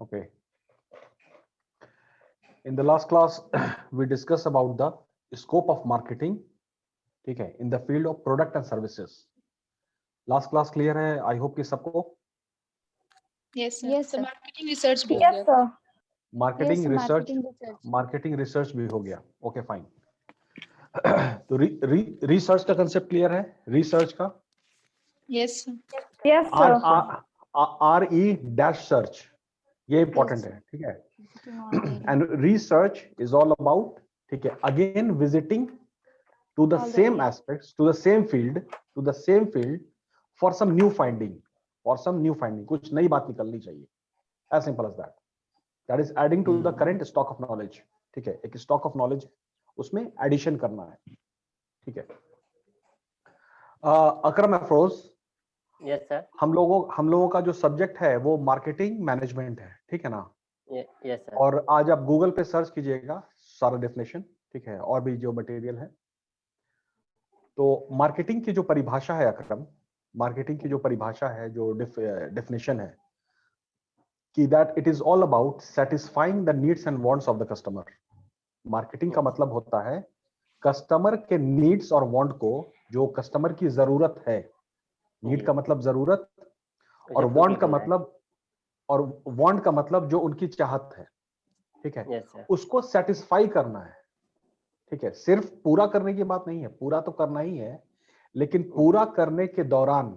Okay. In the last class, we discussed about the scope of marketing, ठीक है, in the field of product and services. Last class clear है? I hope कि सबको. Yes, sir. Yes, So sir. marketing research भी हो Yes, गया. sir. Marketing Yes, research, marketing research. भी हो गया. Okay, fine. तो research का concept clear है? Research का? Yes, sir. Yes, sir. RE dash search. ये important Yes, है, ठीक है? Do not read. And research is all about, ठीक है, again visiting to the All the same area. aspects, to the same field for some new finding, कुछ नई बात निकलनी चाहिए. As simple as that. That is adding to the current stock of knowledge. ठीक है, एक stock of knowledge उसमें addition करना है, ठीक है. अकरम अफरोज, यस सर. हम लोगों का जो सब्जेक्ट है वो मार्केटिंग मैनेजमेंट है, ठीक है ना? Yes sir. और आज आप गूगल पे सर्च कीजिएगा सारा डेफिनेशन, ठीक है, और भी जो मटेरियल है. तो मार्केटिंग की जो परिभाषा है अकरम, मार्केटिंग की जो परिभाषा है, जो डेफिनेशन है कि that it is all about satisfying the needs and wants of the customer. Marketing का मतलब होता है कस्टमर के नीड्स और वांट को, जो कस्टमर की जरूरत है, नीड का मतलब जरूरत, और वांट का मतलब जो उनकी चाहत है, ठीक है, यस सर. उसको सेटिस्फाई करना है, ठीक है. सिर्फ पूरा करने की बात नहीं है, पूरा तो करना ही है, लेकिन पूरा करने के दौरान,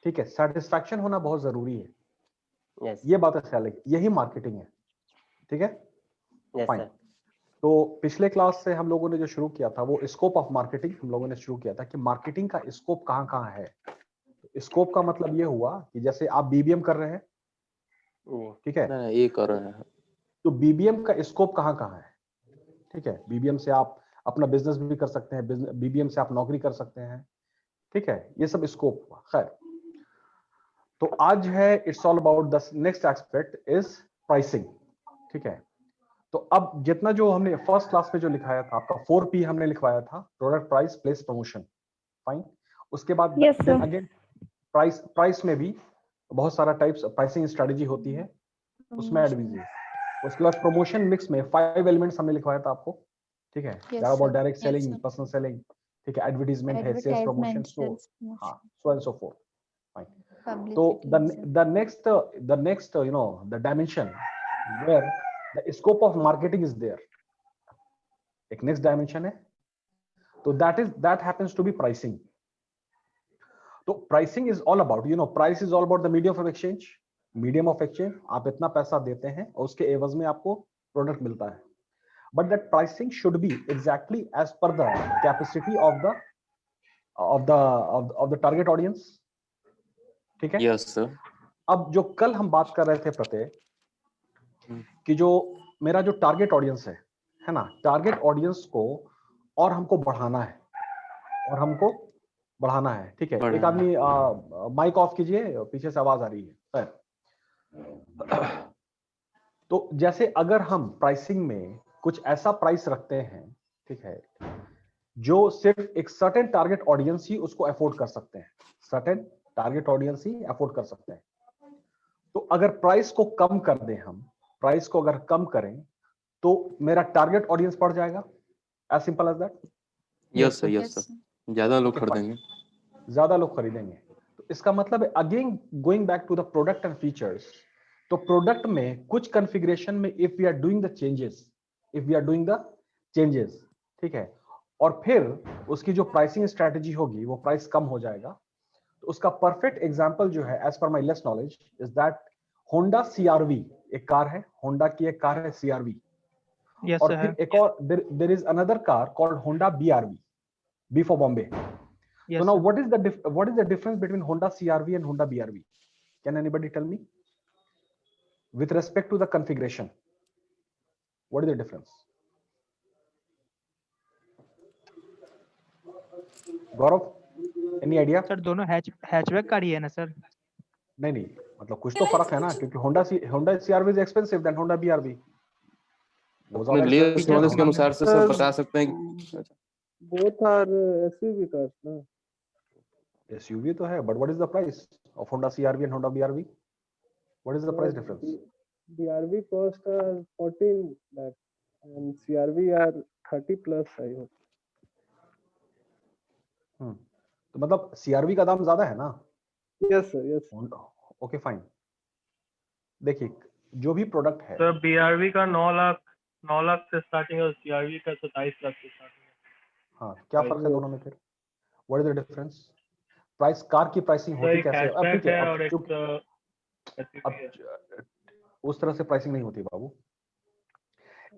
ठीक है, सेटिस्फैक्शन होना बहुत जरूरी है. यस. ये बात ख्याल है, यही मार्केटिंग है, ठीक है. Yes fine. सर. तो पिछले क्लास से हम लोगों ने जो शुरू किया था वो स्कोप ऑफ मार्केटिंग हम लोगों ने शुरू किया था कि मार्केटिंग का स्कोप कहां कहां है. स्कोप का मतलब ये हुआ कि जैसे आप बीबीएम कर रहे हैं, ठीक है, नहीं ये कर रहे हैं. तो बीबीएम का स्कोप कहां कहां है, ठीक है. बीबीएम से आप अपना बिजनेस भी कर सकते हैं, बीबीएम से आप नौकरी कर सकते हैं, ठीक है. ये सब स्कोप हुआ. खैर, तो आज है it's all about the next aspect is pricing, ठीक है. तो अब जितना जो हमने फर्स्ट क्लास में जो लिखाया था आपका 4P हमने लिखवाया था, product, price, place, promotion. Fine. उसके बाद अगेन प्राइस में भी बहुत सारा टाइप्स प्राइसिंग स्ट्रेटजी होती है, उसमें ऐड कीजिए. उसके बाद प्रमोशन मिक्स में 5 एलिमेंट्स हमने लिखवाया था आपको, ठीक है. That about direct selling, personal selling, ठीक है, एडवर्टाइजमेंट है, sales promotion, so and so forth. Fine. तो the next you know the dimension where the scope of marketing is there, एक नेक्स्ट डायमेंशन है. तो that happens to be pricing. तो pricing is all about, you know, price is all about the medium of exchange. आप इतना पैसा देते हैं और उसके एवज में आपको प्रोडक्ट मिलता है. But that pricing should be exactly as per the capacity of the target audience, ठीक है. Yes sir. अब जो कल हम बात कर रहे थे प्रत्यय कि जो मेरा जो टारगेट ऑडियंस है ना, टारगेट ऑडियंस को और हमको बढ़ाना है, ठीक है. एक आदमी माइक ऑफ कीजिए, पीछे से आवाज आ रही है. तो जैसे अगर हम प्राइसिंग में कुछ ऐसा प्राइस रखते हैं, ठीक है, जो सिर्फ एक सर्टेन टारगेट ऑडियंस ही उसको अफोर्ड कर सकते हैं, तो अगर प्राइस को कम कर दें, हम प्राइस को अगर कम करें तो मेरा टारगेट ऑडियंस बढ़ जाएगा. As simple as that. Yes sir. Yes sir. ज्यादा लोग खरीदेंगे. तो इसका मतलब है again going back to the product and features. तो प्रोडक्ट में कुछ कॉन्फ़िगरेशन में if we are doing the changes, ठीक है, और फिर उसकी जो प्राइसिंग स्ट्रेटजी होगी वो प्राइस कम हो जाएगा. तो उसका परफेक्ट एग्जांपल जो है एज पर my less knowledge is that Honda CRV, एक कार है, होंडा की एक कार है सीआरवी, Yes, और sir. फिर एक और there is another car called Honda BRV, B for Bombay. Yes, So now sir. what is the difference between Honda CRV and Honda BRV? Can anybody tell me? With respect to the configuration, what is the difference? Gaurav, any idea? Sir दोनों hatchback गाड़ी है ना sir? नहीं नहीं, मतलब कुछ तो फर्क है ना, क्योंकि Honda CRV is expensive than Honda BRV. वो अपने ज्यादा लेस expensive है नॉलेज के Honda. अनुसार से सर बता सकते हैं कि both are SUV cars, na? SUV तो है, but what is the price of Honda CRV and Honda BRV? What is the price difference? The RV cost are 14 lakh and CRV are 30 plus, I hope. तो मतलब CRV का दाम ज्यादा है ना? Yes, sir. Yes. Okay fine. देखिए, जो भी प्रोडक्ट है, सर बीआरवी का 9 लाख से स्टार्टिंग है और सीआरवी का 27 लाख से स्टार्टिंग है. हाँ, क्या फर्क है दोनों में फिर? What is the difference? Price, car की प्राइसिंग सर होती एक कैसे? अब हैचबैक ठीक है, है और एक अब उस तरह से प्राइसिंग नहीं होती बाबू.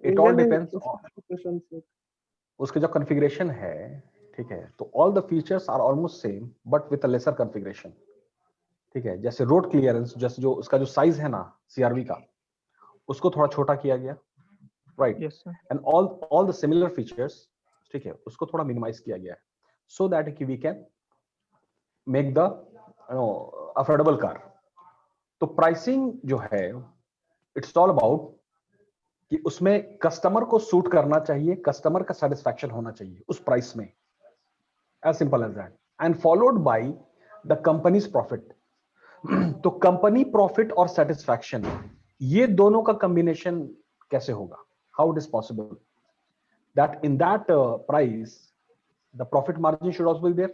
It Engine all and depends specifications, sir. उसके जो कॉन्फ़िगरेशन है, ठीक है, तो all the features are almost same but with a lesser configuration. ठीक है, जैसे रोड क्लियरेंस, जैसे जो उसका जो साइज है ना सीआरवी का, उसको थोड़ा छोटा किया गया, right, Yes, sir. And all the similar features, ठीक है, उसको थोड़ा मिनिमाइज किया गया है, सो दैट कि we can make the affordable car. तो प्राइसिंग जो है, इट्स ऑल अबाउट कि उसमें कस्टमर को सूट करना चाहिए, कस्टमर का सेटिस्फैक्शन होना चाहिए उस प्राइस में, as simple as that, and followed by the company's profit. तो कंपनी प्रॉफिट और सेटिस्फैक्शन, ये दोनों का कॉम्बिनेशन कैसे होगा? How it is possible that in that price the profit margin should also be there?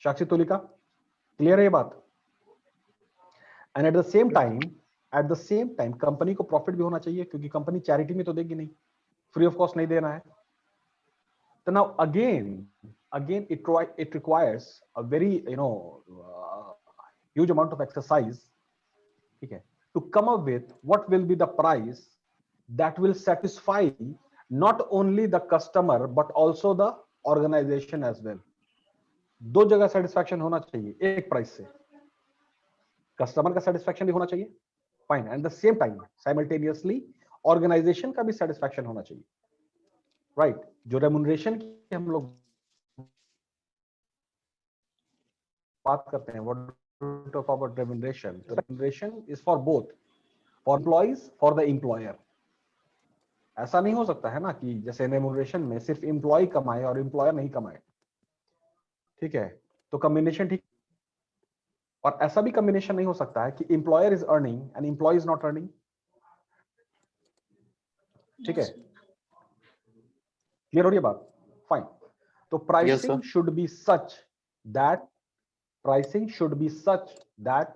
Sakshi Tulika, clear है ये बात? And at the same time company को प्रॉफिट भी होना चाहिए, क्योंकि कंपनी चैरिटी में तो देगी नहीं, फ्री ऑफ कॉस्ट नहीं देना है. तो now again it requires a very huge amount of exercise, ठीक है, to come up with what will be the price that will satisfy not only the customer but also the organization as well. दो जगह satisfaction होना चाहिए एक price से, customer का satisfaction भी होना चाहिए, fine, and the same time simultaneously organization का भी सेटिस्फैक्शन होना चाहिए, राइट. जो रेम्यूनरेशन की हम लोग बात करते हैं, what talk about remuneration. The remuneration is for both, for employees, for the employer. ऐसा नहीं हो सकता है ना कि जैसे रेम्यूनरेशन में सिर्फ एम्प्लॉय कमाए और एम्प्लॉयर नहीं कमाए, ठीक है, तो कॉम्बिनेशन ठीक, और ऐसा भी कॉम्बिनेशन नहीं हो सकता है कि employer is earning and employee is not earning. ठीक है, क्लियर हो रही है बात? फाइन. तो pricing should be such that pricing should be such that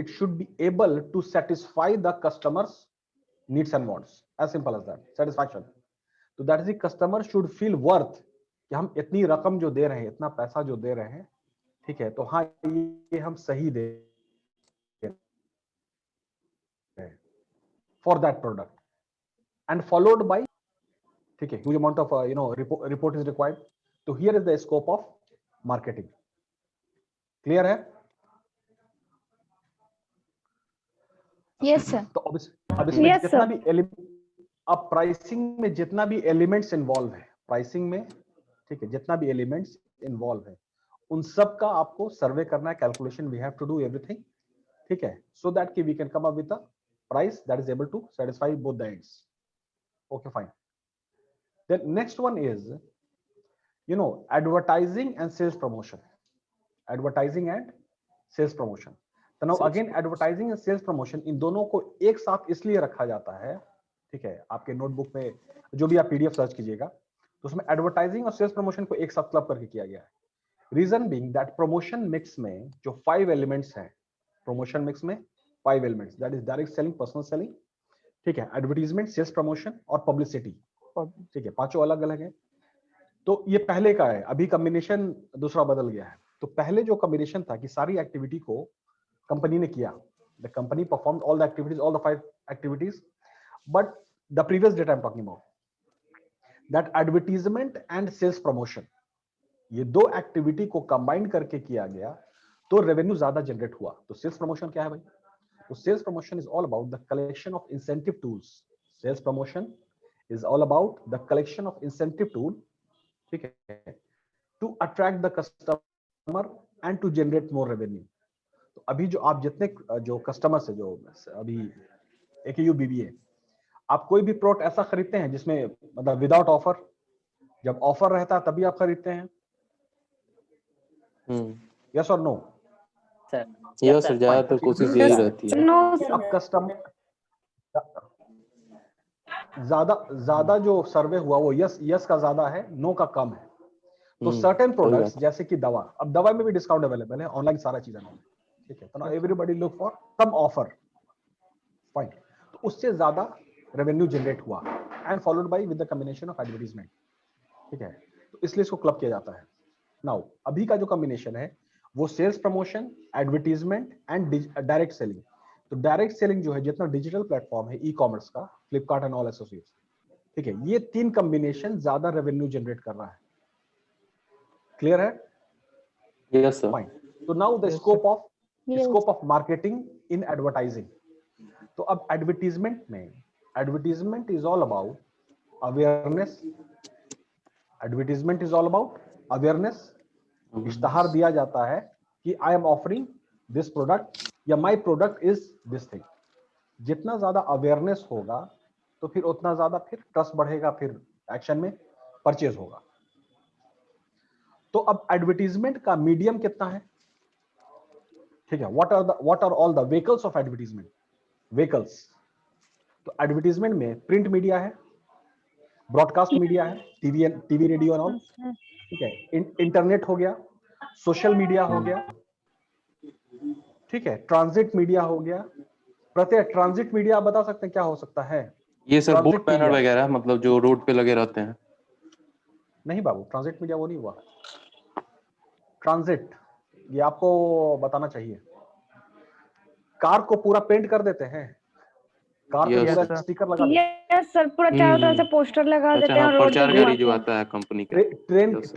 it should be able to satisfy the customer's needs and wants, as simple as that. Satisfaction, so that is the customer should feel worth कि हम इतनी रकम जो दे रहे हैं, इतना पैसा जो दे रहे हैं, ठीक है, तो हाँ ये हम सही दे for that product, and followed by, ठीक है, huge amount of report is required. So here is the scope of marketing. Clear है? Yes, sir. तो अब इसमें Yes, जितना sir. भी अब प्राइसिंग में जितना भी एलिमेंट्स इन्वॉल्व है, प्राइसिंग में, ठीक है, जितना भी एलिमेंट्स इन्वॉल्व है, उन सब का आपको सर्वे करना है, calculation, we have to do everything, ठीक है, सो दैट कि we can come up with a price that is able to satisfy both the ends. Okay fine. Then next one is advertising and sales promotion. Advertising and sales promotion. तो now again advertising and sales promotion, इन दोनों को एक साथ इसलिए रखा जाता है, ठीक है, आपके नोटबुक में जो भी आप पीडीएफ सर्च कीजिएगा तो उसमें एडवर्टाइजिंग और सेल्स प्रमोशन को एक साथ क्लब करके किया गया है. Reason being that promotion mix में जो 5 एलिमेंट्स हैं, प्रमोशन मिक्स में 5 elements, that is direct selling, personal selling, ठीक है, एडवर्टाइजमेंट, सेल्स प्रमोशन और पब्लिसिटी, ठीक है, पांचों अलग अलग है. तो ये पहले का है, अभी कॉम्बिनेशन दूसरा बदल गया है. तो पहले जो कॉम्बिनेशन था कि सारी एक्टिविटी को कंपनी ने किया, the company performed all the activities, all the 5 activities, but the previous data I am talking about that advertisement and sales promotion, ये 2 एक्टिविटी को कंबाइन करके किया गया तो रेवेन्यू ज्यादा जनरेट हुआ। तो सेल्स प्रमोशन क्या है भाई? तो sales promotion is all about the collection of incentive tools. Sales promotion is all about the collection of incentive tool, ठीक है, to attract the customer and to generate more revenue. तो अभी जो आप जितने जो कस्टमर्स है, जो अभी AKU BBA, आप कोई भी प्रोडक्ट ऐसा खरीदते हैं जिसमें मतलब विदाउट ऑफर, जब ऑफर रहता है तभी आप खरीदते हैं? यस और नो? सर यस सर, ज्यादातर कोशिश यही रहती है। नो अब कस्टमर ज्यादा जो सर्वे हुआ वो यस का ज्यादा है, नो का कम है। तो सर्टेन प्रोडक्ट्स जैसे कि दवा, अब दवा में भी डिस्काउंट अवेलेबल है, ऑनलाइन सारा चीजें है, ठीक है, तो everybody look for some offer, fine, तो उससे ज्यादा रेवेन्यू जनरेट हुआ and followed by with the combination of advertisement, ठीक है, तो इसलिए इसको क्लब किया जाता है। नाउ अभी का जो कॉम्बिनेशन है वो sales promotion, advertisement and direct selling. तो डायरेक्ट सेलिंग जो है, जितना डिजिटल प्लेटफॉर्म है ई कॉमर्स का, फ्लिपकार्ट एंड ऑल एसोसिएट्स, ठीक है, ये 3 कॉम्बिनेशन ज्यादा रेवेन्यू जनरेट कर रहा है। क्लियर है? Yes sir. फाइन। तो now the scope of marketing in advertising. तो अब एडवर्टीजमेंट में, advertisement is all about awareness, advertisement is all about awareness. इश्तहार दिया जाता है कि I am offering this product या my product is this thing. जितना ज्यादा अवेयरनेस होगा तो फिर उतना ज्यादा फिर ट्रस्ट बढ़ेगा, फिर एक्शन में परचेज होगा। तो अब एडवर्टीजमेंट का मीडियम कितना है, ठीक है, what are all the vehicles of advertisement? Vehicles, तो एडवर्टीजमेंट में प्रिंट मीडिया है, ब्रॉडकास्ट मीडिया है, टीवी रेडियो एंड ऑल, ठीक है, इंटरनेट हो गया, सोशल मीडिया हो गया, ठीक है, ट्रांजिट मीडिया हो गया। प्रत्यय ट्रांजिट मीडिया आप बता सकते हैं क्या हो सकता है? ये sir board Transit banner media। वगैरह, मतलब जो रोड पे लगे रहते हैं। नहीं बाबू, ट्रांजिट मीडिया वो नहीं हुआ। ट्रांजिट ये आपको बताना चाहिए। कार को पूरा पेंट कर देते हैं, कार पे Yes, पूरा sir. स्टिकर लगा देते हैं। यस सर, पूरा चारों तरफ से पोस्टर लगा अच्छा देते हैं हाँ, और रोड पे प्रचार गाड़ी जो घुमाते आता है कंपनी का। Yes, sir.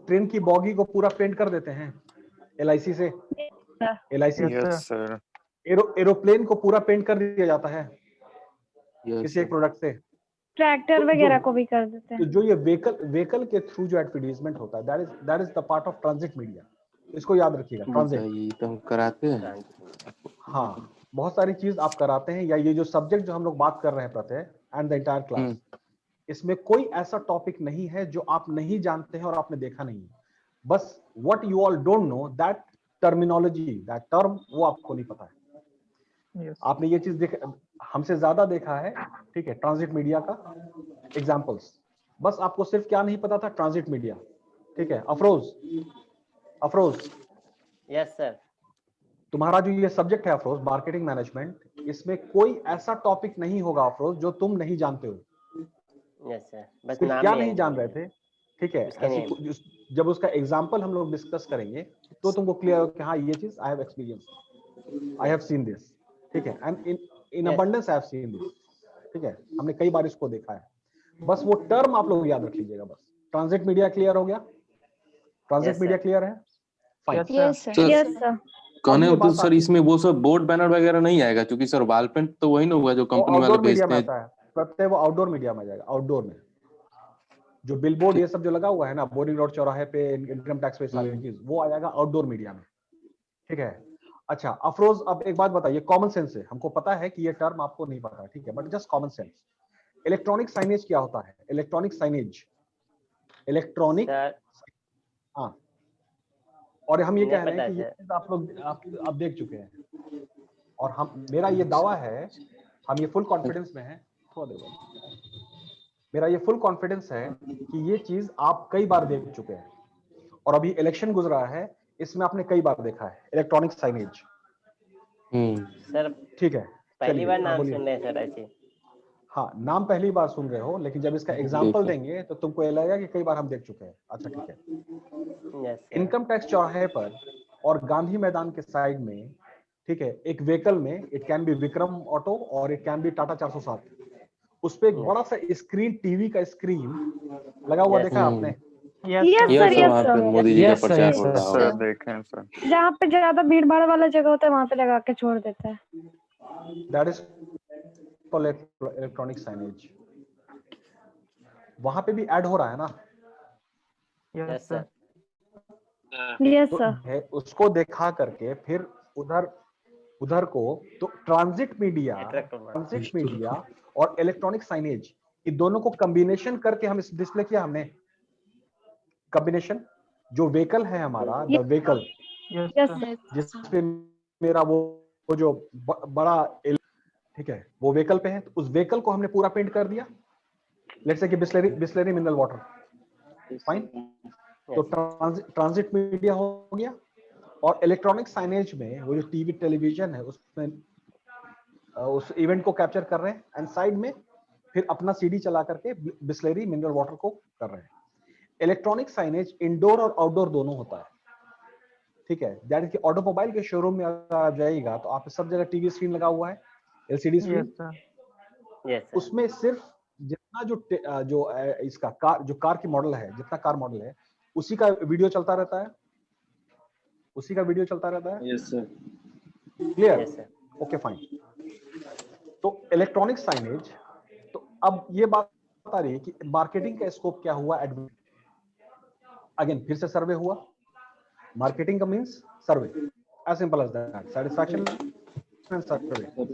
ट्रेन की बॉगी को पूरा पेंट कर देते हैं LIC से। LIC Yes, sir. एरोप्लेन को पूरा पेंट कर दिया जाता है Yes, किसी एक sir. प्रोडक्ट से। ट्रैक्टर तो वगैरह जो- को भी कर देते तो हैं। जो ये व्हीकल के थ्रू जो एडवर्टीजमेंट होता है, that is the part of transit media. इसको याद रखिएगा, ट्रांजिट। बताइए, तो हम कराते हैं। हाँ, बहुत सारी चीज आप कराते हैं, या ये जो सब्जेक्ट जो हम लोग बात कर रहे हैं प्रत्यय एंड द एंटायर क्लास, इसमें कोई ऐसा टॉपिक नहीं है जो आप नहीं जानते हैं और आपने देखा नहीं है। बस what you all don't know that terminology, that term, वो आपको नहीं पता है। Yes. आपने ये चीज हमसे ज्यादा देखा है, ठीक है, ट्रांजिट मीडिया का एग्जांपल्स। बस आपको सिर्फ क्या नहीं पता था, ट्रांजिट मीडिया, ठीक है। Afroz yes sir. तुम्हारा जो ये सब्जेक्ट है अफरोज, मार्केटिंग मैनेजमेंट, इसमें कोई ऐसा टॉपिक नहीं होगा अफरोज जो तुम नहीं जानते हो। यस सर, बस सिर्फ नाम क्या ही नहीं है। जान रहे थे, ठीक है, उसके ऐसी name। जब उसका एग्जांपल हम लोग डिस्कस करेंगे तो तुमको क्लियर हो कि हाँ ये चीज I have experience, I have seen this, ठीक है, and in Yes. Abundance I have seen this, ठीक है, हमने कई बार इसको देखा है। बस वो टर्म आप लोग याद रख लीजिएगा बस। ट्रांजिट मीडिया क्लियर हो गया? Transit Yes, media sir. Clear है? Fine. Yes, sir. Yes Sir. Sir, yes sir. कहने अब ये उद्देश्य बात सर, इसमें वो सब बोर्ड बैनर वगैरह नहीं आएगा, क्योंकि सर वॉल पेंट तो वही ना हुआ जो कंपनी वाले आउटडोर मीडिया बेचते में हैं। आता है प्रत्यय, वो आउटडोर मीडिया में जाएगा। आउटडोर में जो बिलबोर्ड ये सब जो लगा हुआ है ना, बोरिंग रोड चौराहे पे, इनकम टैक्स पे, सारी चीज वो आ जाएगा आउटडोर मीडिया में, ठीक है। अच्छा अफरोज, अब एक बात बताइए, कॉमन सेंस से हमको पता है कि ये टर्म आपको नहीं पता, ठीक है, but just common sense, electronic signage क्या होता है? इलेक्ट्रॉनिक साइनेज, इलेक्ट्रॉनिक, सर हाँ, और हम ये नहीं कह रहे हैं पता कि ये सर। चीज आप लोग आप देख चुके हैं, और हम, मेरा ये दावा है, हम ये फुल कॉन्फिडेंस में है, थोड़ा देर बाद, मेरा ये फुल कॉन्फिडेंस है कि ये चीज आप कई बार देख चुके हैं, और अभी इलेक्शन गुजरा है, इसमें आपने कई बार देखा है इलेक्ट्रॉनिक साइनेज, सर ठीक है। पहली चलिए, बार हाँ, नाम बोलिए। सुन रहे हैं सर ऐसे। हाँ, नाम पहली बार सुन रहे हो, लेकिन जब इसका एग्जाम्पल ठीक है। देंगे तो तुमको ये लगेगा कि कई बार हम देख चुके हैं। अच्छा ठीक है। Yes, sir. इनकम टैक्स चौराहे पर और गांधी मैदान के साइड में, ठीक है, एक व्हीकल में, it can B Vikram auto और इट कैन बी टाटा 407, उस पे एक बड़ा सा स्क्रीन, टीवी का स्क्रीन लगा हुआ, Yes. देखा आपने? Yes Yes, yes sir, sir, yes, वहाँ पे sir. मोदी जी का Yes, sir, प्रचार yes, हो sir. रहा Sir. होगा। देखे हैं सर। जहाँ पे ज्यादा भीड़ भाड़ वाला जगह होता है वहां पे लगा के छोड़ देता है। That is electronic signage. वहां पे भी ऐड हो रहा है ना, yes Yes, sir. Sir. Yes तो सर। है, उसको देखा करके फिर उधर उधर को, तो ट्रांजिट मीडिया, Attract होना। ट्रांजिट मीडिया और इलेक्ट्रॉनिक साइनेज, इन दोनों को कॉम्बिनेशन करके हम इस डिस्प्ले किया हमने। कॉम्बिनेशन, जो व्हीकल है हमारा, the vehicle, yes yes sir. Sir. जिसपे मेरा वो जो बड़ा ठीक है, वो व्हीकल पे है, तो उस व्हीकल को हमने पूरा पेंट कर दिया, लेट्स से कि बिस्लरी मिनरल वाटर, फाइन। तो ट्रांजिट मीडिया हो गया, और इलेक्ट्रॉनिक साइनेज में वो जो टीवी टेलीविजन है उसमें उस इवेंट को कैप्चर कर रहे हैं, एंड साइड में फिर अपना सीडी चला करके बिस्लरी मिनरल वाटर को कर रहे हैं। इलेक्ट्रॉनिक साइनेज इंडोर और आउटडोर दोनों होता है, ठीक है। दैट इज कि ऑटोमोबाइल के शोरूम में अगर आप जाइएगा तो आप सब जगह टीवी स्क्रीन लगा हुआ है, LCD yes screen, sir. Yes, sir. उसमें सिर्फ जितना जो इसका कार की मॉडल है, जितना कार मॉडल है, उसी का वीडियो चलता रहता है, उसी का वीडियो चलता रहता है। Yes sir. Clear? Yes, sir. Okay fine. तो इलेक्ट्रॉनिक साइनेज, तो अब ये बात आ रही है कि मार्केटिंग का स्कोप क्या हुआ। अगेन फिर से सर्वे हुआ, मार्केटिंग का means survey, as simple as that, satisfaction and survey,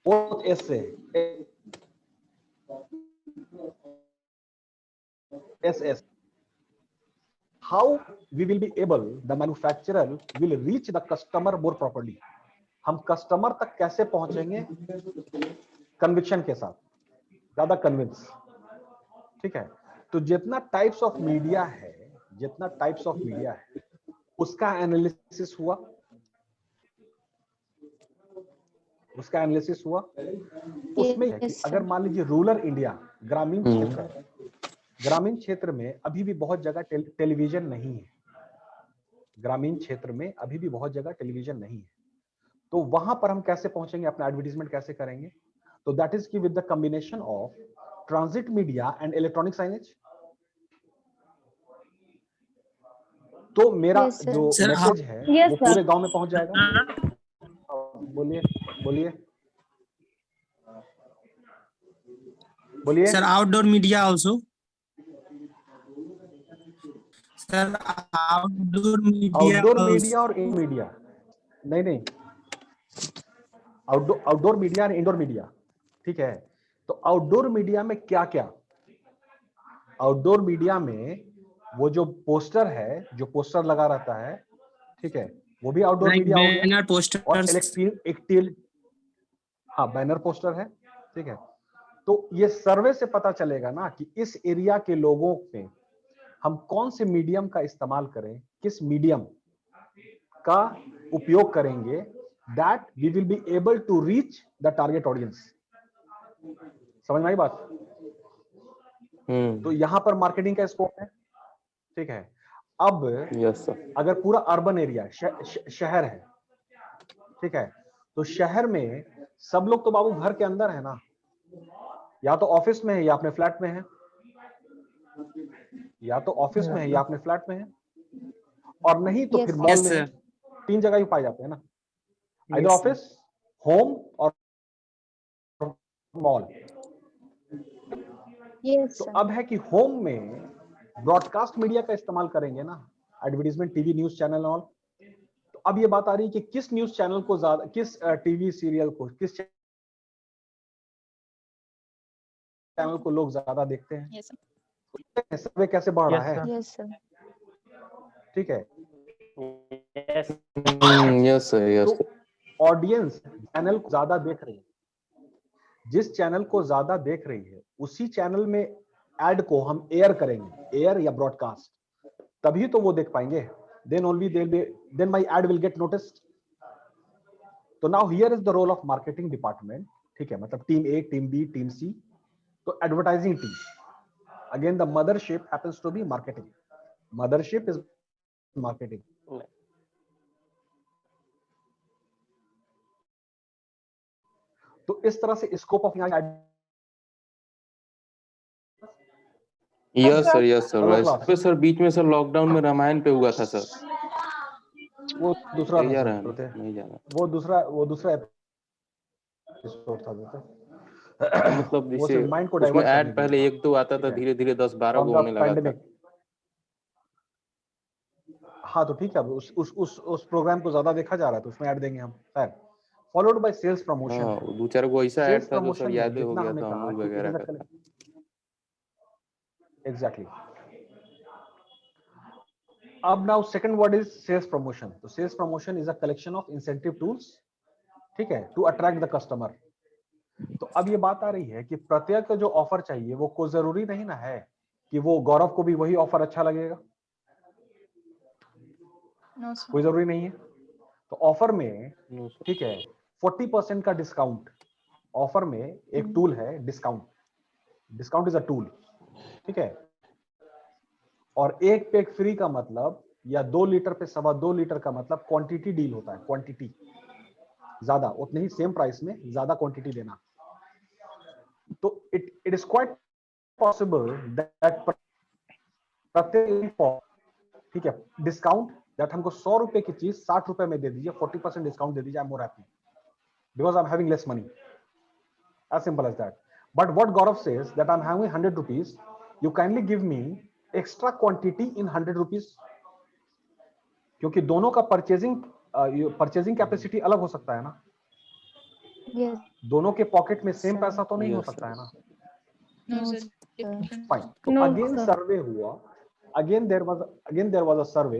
both SS. How we will be able, the manufacturer will reach the customer more properly. हम कस्टमर तक कैसे पहुंचेंगे? कन्विक्शन के साथ, ज्यादा कन्विंस, ठीक है। तो जितना टाइप्स ऑफ मीडिया है, उसका एनालिसिस हुआ, उसमें है कि अगर मान लीजिए रूरल इंडिया, ग्रामीण क्षेत्र है, ग्रामीण क्षेत्र में अभी भी बहुत जगह टेलीविजन नहीं है, ग्रामीण क्षेत्र में अभी भी बहुत जगह टेलीविजन नहीं है, तो वहां पर हम कैसे पहुंचेंगे, अपना एडवर्टाइजमेंट कैसे करेंगे? तो दैट इज की with the combination of transit media and electronic signage. तो मेरा जो मैसेज है वो पूरे गांव में पहुंच जाएगा। बोलिए बोलिए बोलिए। Sir outdoor media also, sir outdoor media और इन मीडिया, नहीं, आउटडोर मीडिया और इंडोर मीडिया, ठीक है। तो आउटडोर मीडिया में क्या क्या? आउटडोर मीडिया में वो जो पोस्टर है, जो पोस्टर लगा रहता है, ठीक है, वो भी आउटडोर मीडिया हो गया। बैनर पोस्टर्स, हाँ, बैनर पोस्टर है, ठीक है। तो ये सर्वे से पता चलेगा ना कि इस एरिया के लोगों में हम कौन से मीडियम का इस्तेमाल करें, किस मीडियम का उपयोग करेंगे, that we will be able to reach the target audience. समझ में आई बात? तो यहां पर मार्केटिंग का स्कोप है, ठीक है। अब यस सर। अगर पूरा अर्बन एरिया, शहर है, ठीक है, तो शहर में सब लोग तो बाबू घर के अंदर है ना, या तो ऑफिस में है या अपने फ्लैट में है, या तो ऑफिस में है या अपने फ्लैट में है, और नहीं तो फिर मॉल में है। तीन जगह ही पाए जाते हैं ना, आइदर ऑफिस, होम और मॉल। तो अब है कि होम में ब्रॉडकास्ट मीडिया का इस्तेमाल करेंगे ना, एडवर्टाइजमेंट, टीवी न्यूज चैनल और। तो अब ये बात आ रही है कि किस न्यूज चैनल को ज्यादा, किस टीवी सीरियल को, किस चैनल को लोग ज्यादा देखते हैं, सर्वे कैसे बढ़ रहा है, ठीक है। Yes sir. तो ऑडियंस चैनल को ज्यादा देख रही है, जिस चैनल को ज्यादा देख रही है उसी चैनल में एड को हम एयर करेंगे, एयर या ब्रॉडकास्ट, तभी तो वो देख पाएंगे। then only then my ad will get noticed. तो now here is the role of marketing department, ठीक है, मतलब team A, team B, team C, तो advertising team, again the mothership happens to be marketing, mothership is marketing. तो इस तरह से scope of yes sir, yes sir. Hello, वैसे class. पे सर बीच में सर लॉकडाउन में रामायण पे हुआ था सर। वो दूसरा नहीं जा था रहा है, सर, नहीं जा रहा वो दूसरा एपिसोड था है। मतलब वो जैसे सिर्फ माइंड को उसमें डाइवर्ट करने ऐड के लिए पहले था, 1-2 आता ठीक था, है, धीरे धीरे 10-12 फ्रॉम को द होने लगा था। पैंडेमिक। हाँ तो ठीक है, उस प्रोग्राम को ज्यादा देखा जा रहा है तो उसमें ऐड देंगे हम। खैर, फॉलोड बाय सेल्स प्रमोशन। हाँ, 2-4 को ऐसा सेल्स ऐड था जो सर प्रमोशन में याद हो जितना गया हमने था, कहा अमूल कि इट वगैरह इज का था। एग्जैक्टली। अब now second word is sales promotion. तो sales promotion is a collection of incentive tools, ठीक है, टू अट्रैक्ट द कस्टमर। तो अब ये बात आ रही है कि प्रत्येक को जो ऑफर चाहिए वो को जरूरी नहीं ना है कि वो गौरव को भी वही ऑफर अच्छा लगेगा, कोई जरूरी नहीं है। तो ऑफर में, ठीक है, 40% का डिस्काउंट, ऑफर में एक टूल है discount, discount is a tool, ठीक है। और एक पैक फ्री का मतलब, या 2 लीटर पे 2.25 लीटर का मतलब क्वांटिटी डील होता है, क्वांटिटी ज्यादा, उतने ही सेम प्राइस में ज्यादा क्वांटिटी देना। तो it is quite possible that प्रत्येक, ठीक है, डिस्काउंट दैट हमको 100 रुपए की चीज 60 रुपए में दे दीजिए, 40% डिस्काउंट दे दीजिए, I am more happy because I am having less money, as simple as that. But what Gaurav says that I'm having 100 rupees, you kindly give me extra quantity in 100 rupees, क्योंकि दोनों का purchasing capacity अलग हो सकता है ना, Yes. दोनों के पॉकेट में सेम Sir. पैसा तो नहीं हो Yes, सकता है ना। No, sir. फाइन। तो No, अगेन sir. सर्वे हुआ, अगेन देयर वाज अ सर्वे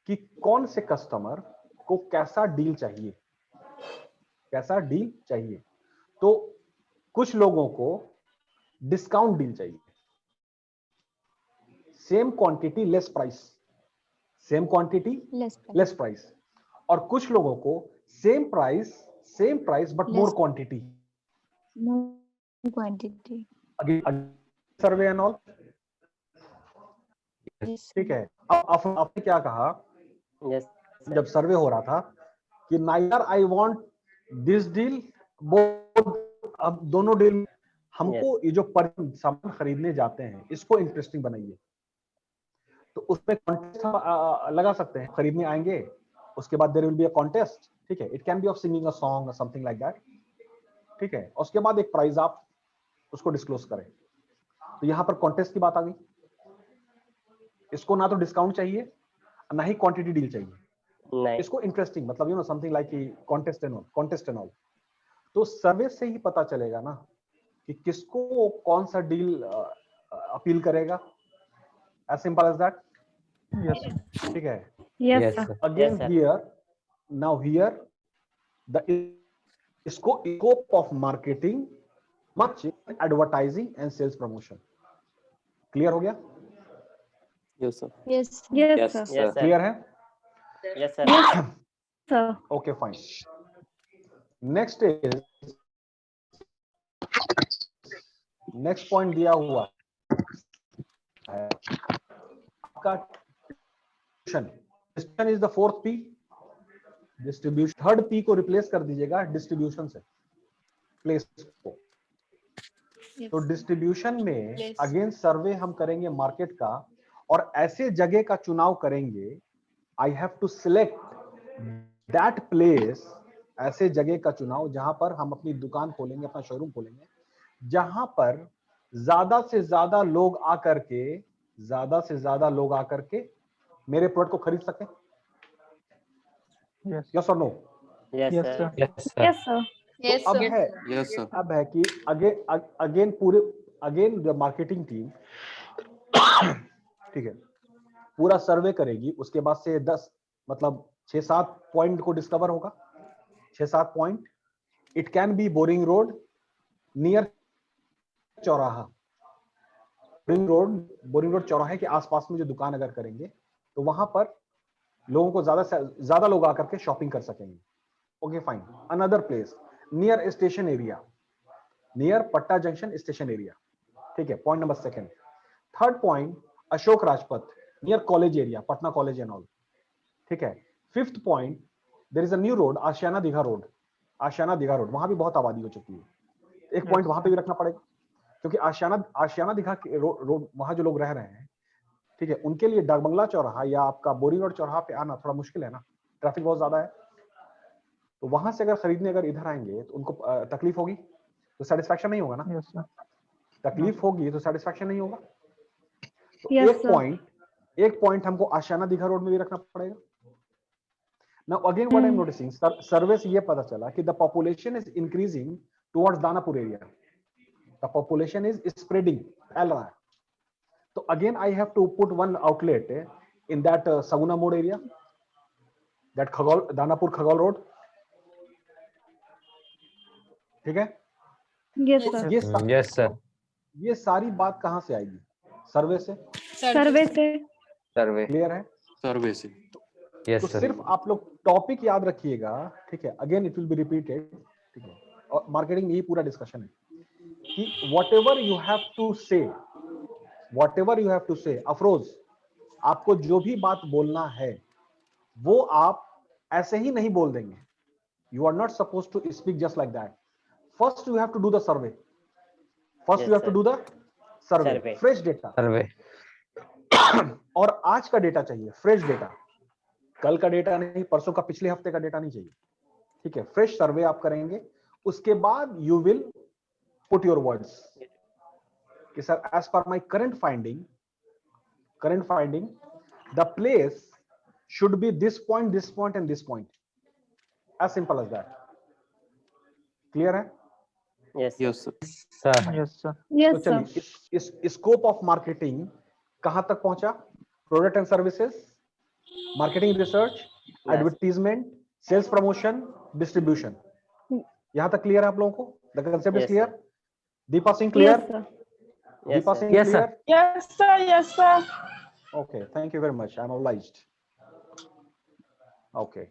कि कौन से कस्टमर को कैसा डील चाहिए, कैसा डील चाहिए। तो कुछ लोगों को डिस्काउंट डील चाहिए, same quantity less price, same quantity Less price. Less price. और कुछ लोगों को same price but more Less. Quantity. More quantity. Again survey and all, Yes. ठीक है। अब आपने क्या कहा Yes. जब सर्वे हो रहा था कि neither I want this deal, अब दोनों डील हमको ये जो सामान खरीदने जाते हैं इसको इंटरेस्टिंग बनाइए। तो उसमें कॉन्टेस्ट लगा सकते हैं, खरीदने आएंगे उसके बाद there will be a contest, ठीक है, it can be of singing a song और समथिंग लाइक दैट, ठीक है। उसके बाद एक प्राइज आप उसको डिस्क्लोज करें। तो यहां पर कॉन्टेस्ट की बात आ गई, इसको ना तो डिस्काउंट चाहिए ना ही क्वांटिटी डील चाहिए, नहीं। इसको इंटरेस्टिंग मतलब you know something like contest and all. तो सर्वे से ही पता चलेगा ना कि किसको कौन सा डील अपील करेगा, as simple as that. Yes. ठीक है। Yes, sir. Again, sir. here the scope of marketing, much advertising and sales promotion. Clear हो गया? Yes sir. Yes. Yes, Yes, sir. Yes, sir. Clear है? Yes, sir. Yes, sir. Okay, fine. Next point दिया हुआ है आपका distribution is the fourth P. Distribution, third P को replace कर दीजिएगा डिस्ट्रीब्यूशन से, प्लेस को। तो डिस्ट्रीब्यूशन में अगेन सर्वे हम करेंगे मार्केट का, और ऐसे जगह का चुनाव करेंगे, I have to select that place, ऐसे जगह का चुनाव जहां पर हम अपनी दुकान खोलेंगे, अपना शोरूम खोलेंगे, जहां पर ज्यादा से ज्यादा लोग आकर के मेरे प्रोडक्ट को खरीद सकें। Yes. यस और no? Yes, Yes, sir. sir. Yes, sir. तो अब है कि अगेन द मार्केटिंग टीम, ठीक है, पूरा सर्वे करेगी, उसके बाद से 10 मतलब 6-7 पॉइंट को डिस्कवर होगा, 6-7 point. It can be boring road, near चौराहा, बोरिंग रोड चौराहे के आसपास में जो दुकान अगर करेंगे तो वहां पर लोगों को ज्यादा से ज्यादा लोग आकर के शॉपिंग कर सकेंगे। Okay fine. Another place near station area, near Patna junction station area, ठीक है, point number second. Third point Ashok Rajpath near college area, Patna college and all, ठीक है। Fifth point there is a new road Ashiana Digha road, Ashiana Digha road, वहां भी बहुत आबादी हो चुकी है, एक पॉइंट वहां पे भी रखना पड़ेगा, क्योंकि आशियाना दीघा रोड वहां जो लोग रह रहे हैं, ठीक है, उनके लिए डाकबंगला चौराहा या आपका बोरी रोड चौराहा पे आना थोड़ा मुश्किल है ना, ट्रैफिक बहुत ज्यादा है। तो वहां से अगर खरीदने अगर इधर आएंगे तो उनको तकलीफ होगी, तो सेटिस्फैक्शन नहीं होगा ना। Yes, sir. तकलीफ होगी तो सेटिस्फैक्शन नहीं होगा। तो Yes, एक पॉइंट हमको आशियाना दीघा रोड में भी रखना पड़ेगा। Now again what I am noticing, सर्वे से ये पता चला कि the population is increasing towards Danapur area, the population is spreading, फैल रहा है। तो again I have to put one outlet in that Saguna More area, that खगोल दानापुर खगोल रोड, ठीक है। yes sir, yes sir. ये सारी बात कहां से आएगी? सर्वे से, सर्वे से। सर्वे। क्लियर है? सर्वे से। यस तो सर। सिर्फ आप लोग टॉपिक याद रखिएगा, ठीक है, again it will be repeated, ठीक है। और मार्केटिंग में ये पूरा डिस्कशन है कि व्हाटएवर यू हैव टू से, व्हाटएवर यू हैव टू से, अफरोज आपको जो भी बात बोलना है वो आप ऐसे ही नहीं बोल देंगे, you are not suppose to speak just like that. First you have to do the survey, first Yes, you have to sir. Do the survey, Survey. Fresh data, survey. और आज का डेटा चाहिए, फ्रेश डेटा, कल का data नहीं, परसों का, पिछले हफ्ते का डेटा नहीं चाहिए, ठीक है। फ्रेश सर्वे आप करेंगे, उसके बाद you will put your words कि सर एज पर my current finding the place should be this point and this point, as simple as that. Clear है? Yes, sir. Yes sir. Sir. Yes, sir. तो yes sir, चलिए इस scope of marketing कहां तक पहुंचा? Product and services, marketing research, advertisement, sales promotion, distribution, यहां तक clear है आप लोगों को? The concept is Yes, clear? sir. Deepa Singh yes clear? sir, Yes, Deepa sir. Singh Yes, sir. Clear? Yes, sir. Yes, sir. Okay, thank you very much. I'm obliged. Okay.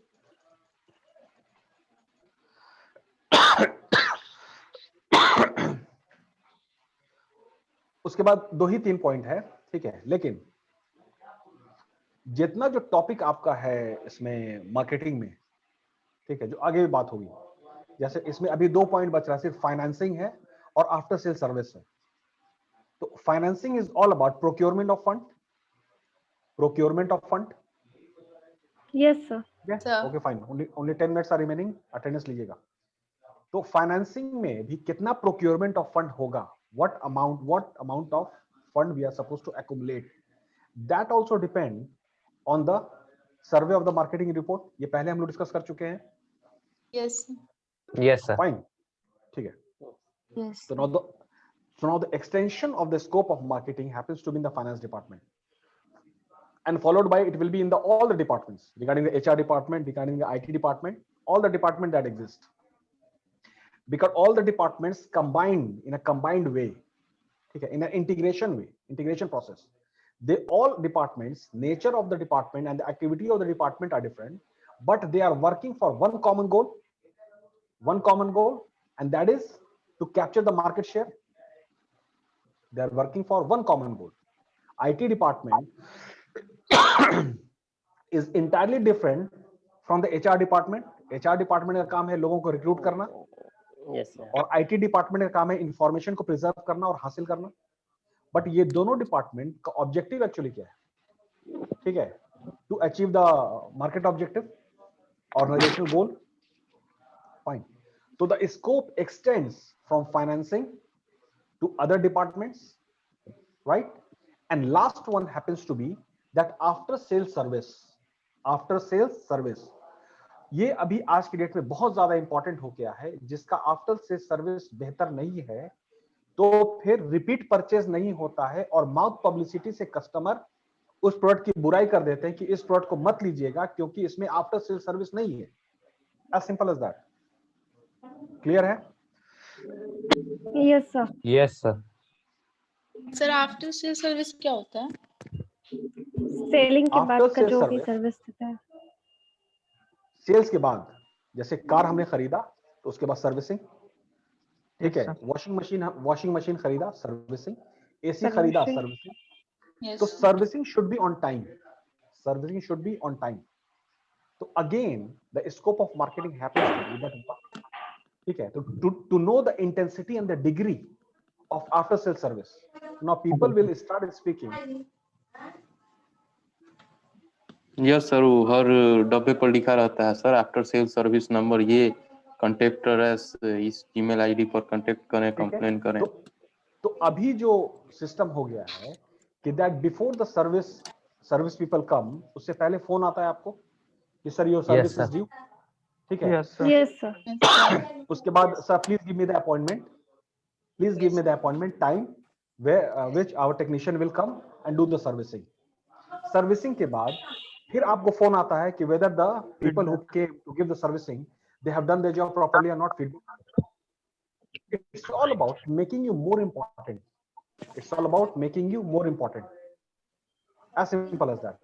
उसके बाद 2 ही 3 point है, ठीक है, लेकिन जितना जो टॉपिक आपका है इसमें मार्केटिंग में, ठीक है, जो आगे भी बात होगी, जैसे इसमें अभी 2 पॉइंट बच रहा है, सिर्फ फाइनेंसिंग है और आफ्टर सेल सर्विस है। तो financing is all about procurement of fund, yes sir, Sir. Okay fine, only 10 minutes are remaining, attendance लीजिएगा। तो फाइनेंसिंग में भी कितना प्रोक्योरमेंट ऑफ फंड होगा, what amount of fund we are supposed to accumulate, that also depend on the survey of the marketing report। ये पहले हम लोग डिस्कस कर चुके हैं, Yes. Yes sir. फाइन, ठीक है। Yes. So now the extension of the scope of marketing happens to be in the finance department, and followed by it will be in all the departments, regarding the HR department, regarding the IT department, all the department that exist, because all the departments combined in a combined way, okay, in an integration process. They all departments, nature of the department and the activity of the department are different, but they are working for one common goal, and that is to capture the market share. They are working for one common goal. IT department is entirely different from the HR department. HR department का काम है लोगों को recruit करना, Yes, sir. और IT department का काम है इंफॉर्मेशन को प्रिजर्व करना और हासिल करना। बट ये दोनों डिपार्टमेंट का ऑब्जेक्टिव एक्चुअली क्या है, ठीक है, to achieve the market objective, organisational goal, fine. तो the scope extends from financing to other departments, right? And last one happens to be that after sales service, ये अभी आज की डेट में बहुत ज्यादा इंपॉर्टेंट हो गया है। जिसका आफ्टर सेल्स सर्विस बेहतर नहीं है तो फिर रिपीट परचेज नहीं होता है, और माउथ पब्लिसिटी से कस्टमर उस प्रोडक्ट की बुराई कर देते हैं कि इस प्रोडक्ट को मत लीजिएगा क्योंकि इसमें आफ्टर सेल्स सर्विस नहीं है। As simple as that. Clear है? yes sir, yes sir. Sir, after sales service क्या होता है? सेलिंग के बाद After का sales जो भी service- सर्विस देता है। सेल्स के बाद, जैसे कार हमने खरीदा तो उसके बाद सर्विसिंग, ठीक है, sir. वॉशिंग मशीन खरीदा, सर्विसिंग, एसी Servicing. खरीदा, सर्विसिंग. Yes. तो servicing should be on time, servicing should be on time. तो again the scope of marketing happens to be that, ठीक है, तो to know the intensity and the degree of after sale service. Now people will start speaking. Yes sir, वो हर डब्बे पर लिखा रहता है sir, after sale service number, ये कॉन्टेक्टर इस ईमेल आईडी पर कांटेक्ट करें, कंप्लेन करें. तो अभी जो सिस्टम हो गया है कि that before the service people come, उससे पहले फोन आता है आपको कि sir your service is due. ठीक है, Yes, sir. Yes, sir. उसके बाद sir please give me the appointment, please give me the appointment time which our technician will come and do the servicing. Servicing के बाद फिर आपको phone आता है कि whether the people who came to give the servicing they have done their job properly और not. Feedback. It's all about making you more important. It's all about making you more important. As simple as that.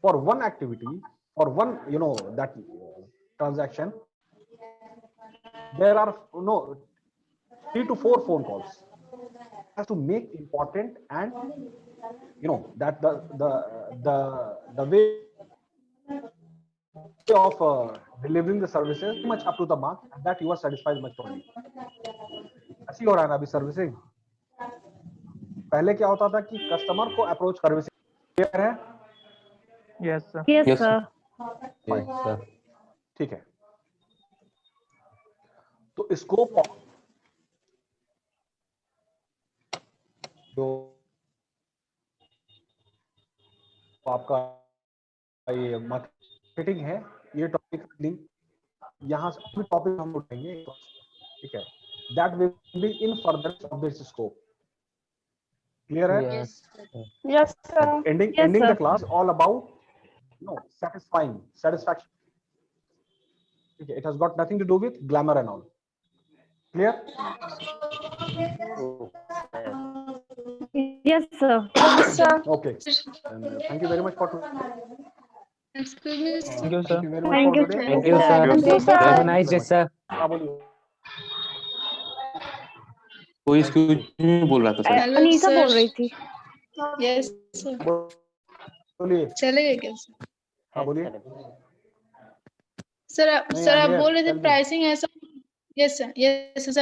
For one activity, for one, that transaction, there are 3 to 4 phone calls. Has to make important, and that the way of delivering the services much up to the mark, and that you are satisfied much only. ऐसी हो रहा है ना अभी servicing. पहले क्या होता था कि कस्टमर को अप्रोच सर्विसिंग क्लियर है. Yes, sir. Yes, Yes, sir. Yes, sir. ठीक है, तो स्कोप जो आपका ये मार्केटिंग है, ये टॉपिक यहाँ से टॉपिक हम उठाएंगे. ठीक है, that will be in further of this scope. Clear है? Yes. Yes, sir. Ending Yes, the sir. class all about satisfaction. Okay, it has got nothing to do with glamour and all. Clear? Yes, sir. Okay. And thank you very much for today. Excuse me. Thank you, sir. Thank you very much Thank for you. today. Thank you, sir. Thank you, sir. Have a nice day, sir. हाँ, बोलिए. कोई excuse नहीं बोल रहा था sir. Hello, Anisa sir. बोल रही थी. Yes, sir. बोलिए. चलेगा क्या सर? हाँ, बोलिए. सर नहीं, सर I'm आप here. बोल रहे थे Tell me. प्राइसिंग ऐसा. Yes sir, yes sir.